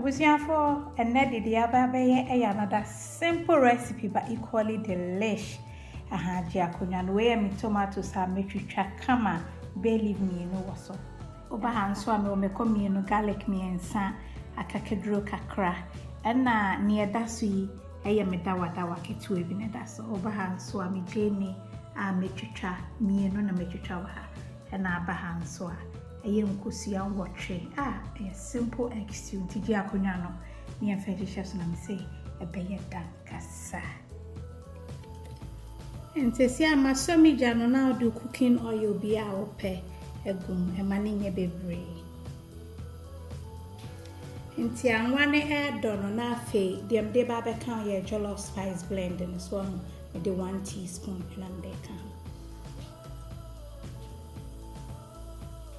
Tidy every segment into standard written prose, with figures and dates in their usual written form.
Abusiafo enne de ababaye another simple recipe but equally delish. Ji akonya no we me tomatoes a metwitwa kama bay leaf mienu woso. Oba hanso a me omeko mienu garlic miensa akakedro kakra. Enna ne eda so yi eye me dawadawa ketu ebi ne da so. Oba hanso a me jeni a metwitwa mienu na metwitwa wa ha. Enna aba hanso a eye nkosia nwotwe a simple egg stew tiji akonya no ne afetisha so na me say ebeye dan kasa. Ntesi amasomi jano na do cooking oil bi a ope egum emane nye bebre. Nti anwane do no na afi dem de ba be kan ye jollof spice blend and so on with the 1 teaspoon and they can.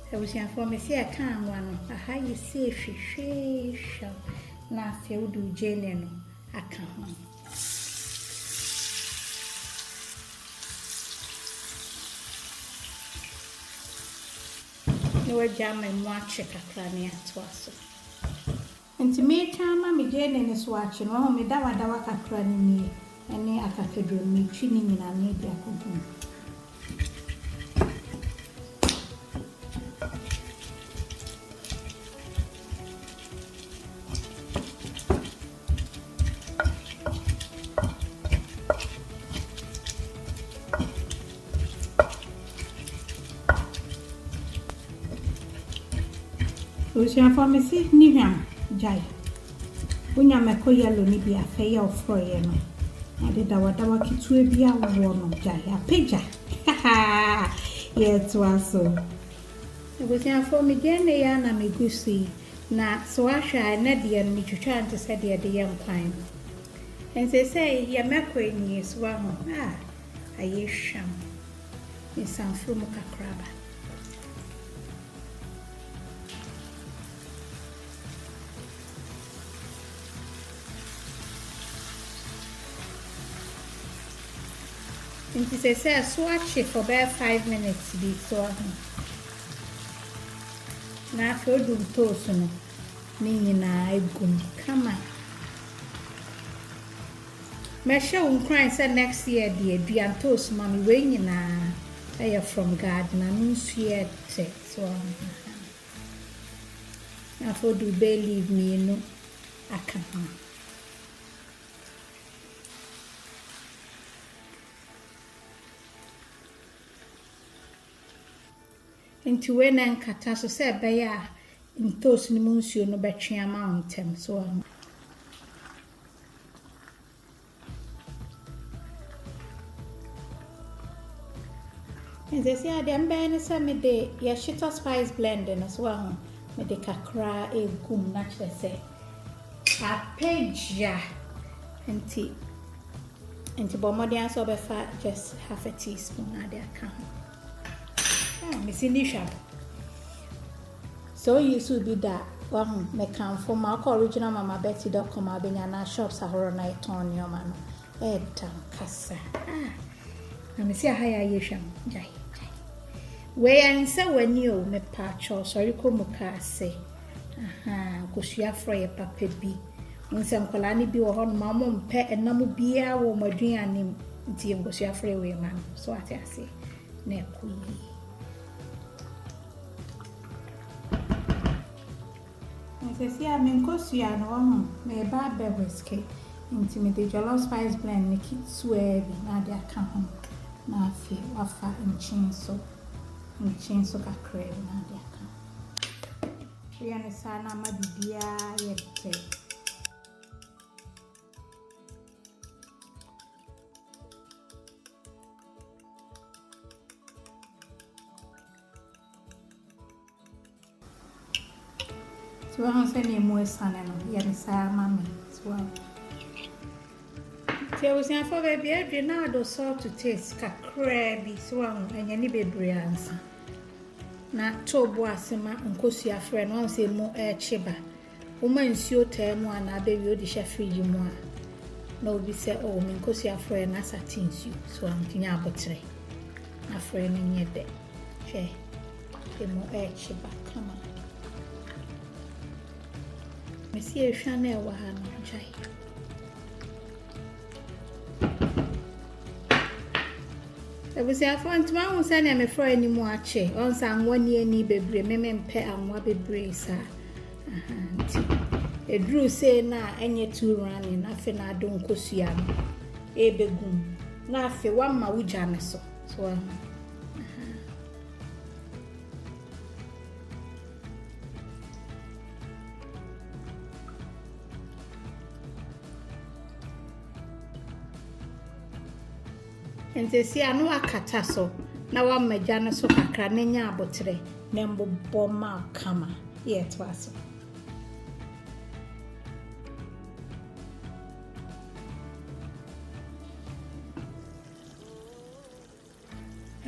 So we can form see a can one aha you see fish na afi do jene no aka ho. No jam and watch a crania twasso. And to me, chama me jane in his watching, or me dawa crani, and near a cathedral me chinning in a need their cooking. Ocean for me see Niham Jai. When you make yellow ni be a fair of Froyeno. I did our kitu be a warm Jai, a pigeon. Ha ha! Yes, was so. Ocean for me, Jana me goosey. Na so I shall Neddy and me to try to say the young pine. And they say, ya make years one. I ye sham. Miss San Frumuka crabber. It is a swatch it for about 5 minutes be so. Now for do toast no. Meaning I gum come on. Measure won't cry said next year dear be and toast mommy weighing I from garden and no sweet so now for do believe me no I can't. Into when and catasso said baya in toast in monsieur no betria mountain so and they say them ban is a midday ya shito spice blending as well me de kakra e gum naturally say a page ya and bomodian so be fat just half a teaspoon at the account. Miss Inishab. So you should be that one me come from my original mama Betty.com Abingdon shops are na turn your man. Kasa. Let me see how you sham. Jai. Where answer when you me patch or sorry komuka say. Kusia fry a papa bi. Unsam kolani bi on mamma pet and namu beer or my dream until Kusia fry away man. So I say. Nekui. See, I'm in Kosia no me bad whiskey. Intimate jollof spice blend, make it swear, Nadia come home. Na feel wafa in chinso kakre, Nadia come. We are sana mabibia yet. So I'm saying more son and yes, mammy as well. There was a for baby every now do salt to taste a crabby swung and any baby answer. Not to boasima and cosia friend once a more air chiba. Woman's your term one, I baby the chef free you more. No be said, oh, min cosia friend as I teens you, so I'm tinabatre. A friend in your bed. She more air chiba, come on. Mesi ehwa na ewa ha no jai. Ebusi afont ma hu se na me fro ani mu ache. Onsa anwani ani bebre memempe anwa bebre sa. Nti edru se na enye tu rani na fe na adon kosua no. Ebegum. Na afe wamma wugya ne so. So ente si anu akata so na wamma ne so kakra na nya abotre na mbobọ ma kama ye to aso.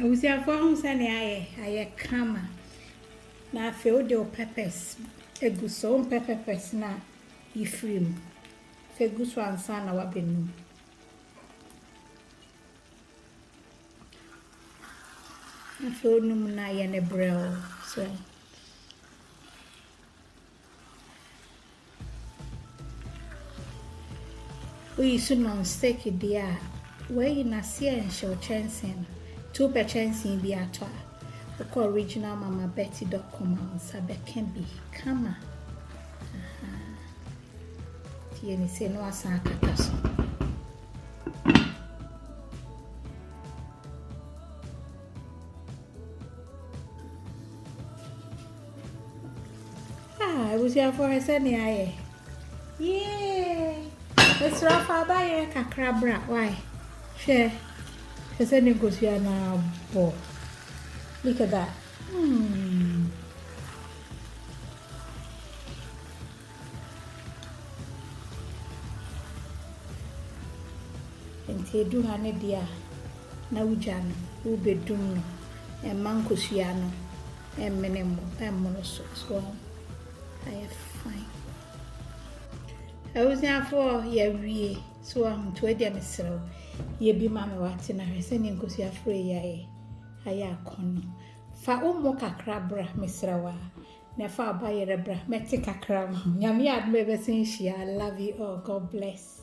Uzi afọ sani aye kama na afe o de peppers eguso peppers na ifrim fe guso ansa na wabenu afe onum na ye ne brel so we su non stick dia we na see en show chancing 2% bi atwa ko original mama betty.com sabe can be kama tieni se no asa akata so I was here for a sunny aye. Yeah, it's rough about your cacrabra. Why? Share. Because any goes here now. Look at that. And they do honey dear. Now, Jan, who be doom, and Mancosiano, and Menemo, and Monosos. Well, I am fine. I was there for ye, so I'm to a demonstration. Ye be mamma watching her, sending goes your free ye. I con. Fa umo kakrabra, Miss Rawa. Never buy a bra, metic a cram. Yammy, I'd never seen she. I love you all. God bless.